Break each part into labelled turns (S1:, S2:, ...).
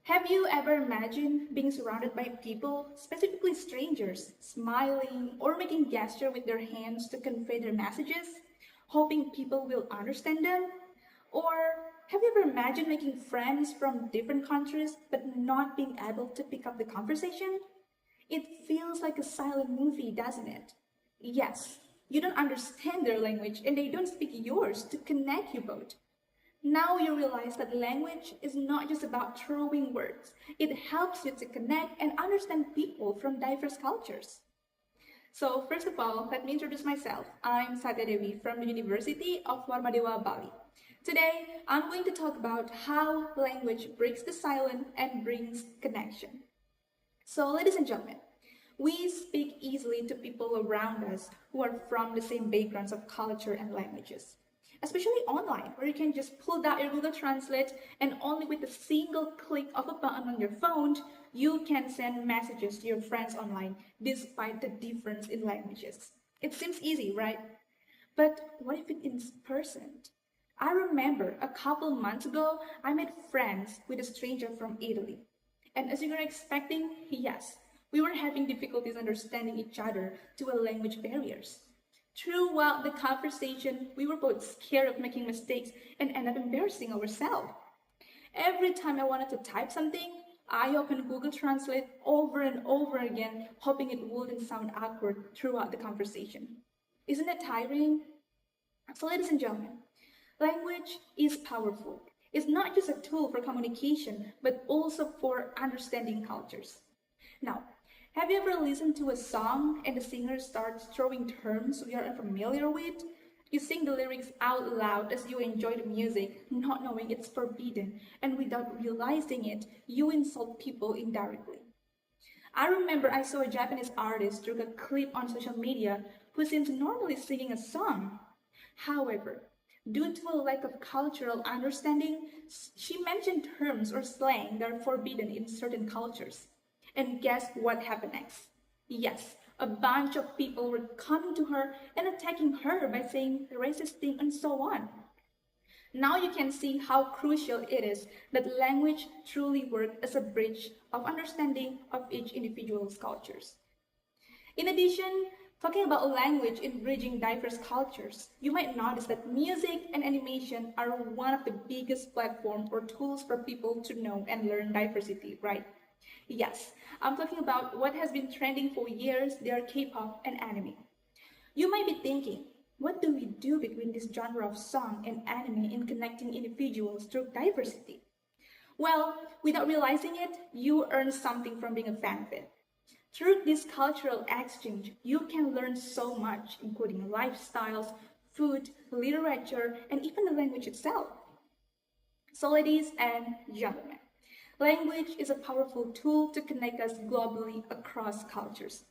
S1: Have you ever imagined being surrounded by people, specifically strangers, smiling or making gesture with their hands to convey their messages, hoping people will understand them? Or have you ever imagined making friends from different countries but not being able to pick up the conversation? It feels like a silent movie, doesn't it? Yes, you don't understand their language and they don't speak yours to connect you both. Now you realize that language is not just about throwing words. It helps you to connect and understand people from diverse cultures. So first of all, let me introduce myself. I'm Satya Dewi from the University of Warmadewa, Bali. Today, I'm going to talk about how language breaks the silence and brings connection. So ladies and gentlemen, we speak easily to people around us who are from the same backgrounds of culture and languages. Especially online, where you can just pull out your Google Translate and only with a single click of a button on your phone, you can send messages to your friends online despite the difference in languages. It seems easy, right? But what if it's in person? I remember a couple months ago, I made friends with a stranger from Italy. And as you were expecting, yes, we were having difficulties understanding each other due to language barriers. Throughout the conversation, we were both scared of making mistakes and end up embarrassing ourselves. Every time I wanted to type something, I opened Google Translate over and over again, hoping it wouldn't sound awkward throughout the conversation. Isn't it tiring? So, ladies and gentlemen, language is powerful. It's not just a tool for communication, but also for understanding cultures. Now, have you ever listened to a song and the singer starts throwing terms we are unfamiliar with? You sing the lyrics out loud as you enjoy the music, not knowing it's forbidden, and without realizing it, you insult people indirectly. I remember I saw a Japanese artist through a clip on social media who seems normally singing a song. However, due to a lack of cultural understanding, she mentioned terms or slang that are forbidden in certain cultures. And guess what happened next? Yes, a bunch of people were coming to her and attacking her by saying racist things and so on. Now you can see how crucial it is that language truly works as a bridge of understanding of each individual's cultures. In addition, talking about language in bridging diverse cultures, you might notice that music and animation are one of the biggest platforms or tools for people to know and learn diversity, right? Yes, I'm talking about what has been trending for years, they are K-pop and anime. You might be thinking, what do we do between this genre of song and anime in connecting individuals through diversity? Well, without realizing it, you earn something from being a fan of it. Through this cultural exchange, you can learn so much, including lifestyles, food, literature, and even the language itself. So ladies and gentlemen, language is a powerful tool to connect us globally across cultures.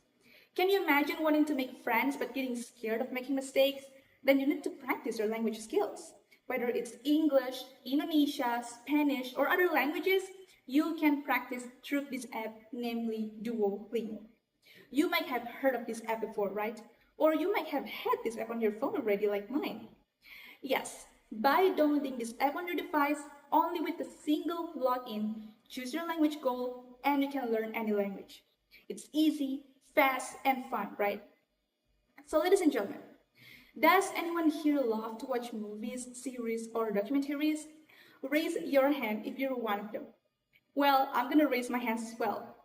S1: Can you imagine wanting to make friends but getting scared of making mistakes? Then you need to practice your language skills. Whether it's English, Indonesia, Spanish, or other languages, you can practice through this app, namely Duolingo. You might have heard of this app before, right? Or you might have had this app on your phone already, like mine. Yes, by downloading this app on your device, only with a single login, choose your language goal, and you can learn any language. It's easy, fast, and fun, right? So, ladies and gentlemen, does anyone here love to watch movies, series, or documentaries? Raise your hand if you're one of them. Well, I'm gonna raise my hands as well.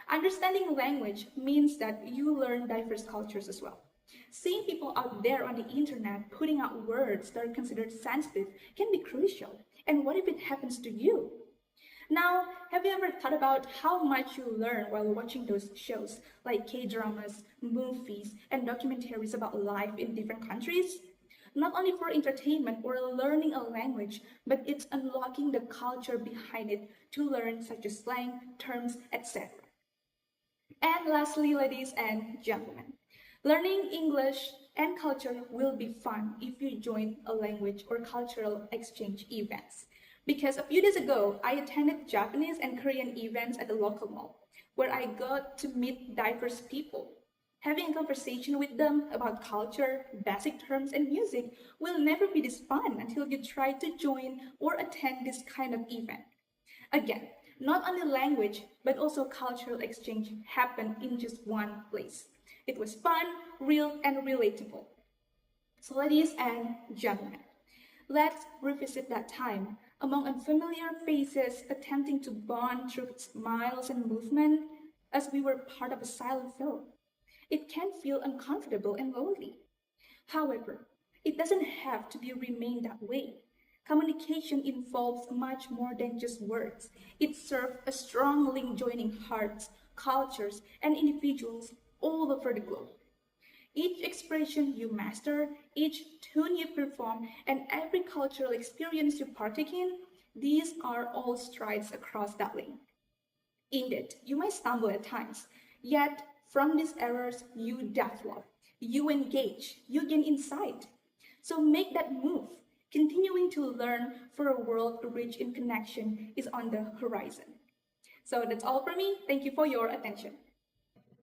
S1: Understanding language means that you learn diverse cultures as well. Seeing people out there on the internet putting out words that are considered sensitive can be crucial. And what if it happens to you? Now, have you ever thought about how much you learn while watching those shows like K-dramas, movies, and documentaries about life in different countries? Not only for entertainment or learning a language, but it's unlocking the culture behind it to learn such as slang, terms, etc. And lastly, ladies and gentlemen, learning English and culture will be fun if you join a language or cultural exchange events. Because a few days ago, I attended Japanese and Korean events at the local mall, where I got to meet diverse people. Having a conversation with them about culture, basic terms, and music will never be this fun until you try to join or attend this kind of event. Again, Not only language, but also cultural exchange happened in just one place. It was fun, real, and relatable. So, ladies and gentlemen, let's revisit that time among unfamiliar faces attempting to bond through smiles and movement as we were part of a silent film. It can feel uncomfortable and lonely. However, it doesn't have to be remain that way. Communication involves much more than just words. It serves a strong link joining hearts, cultures, and individuals all over the globe. Each expression you master, each tune you perform, and every cultural experience you partake in, these are all strides across that link. Indeed, you might stumble at times, yet from these errors you develop, you engage, you gain insight. So make that move. Continuing to learn for a world rich in connection is on the horizon. So that's all for me. Thank you for your attention.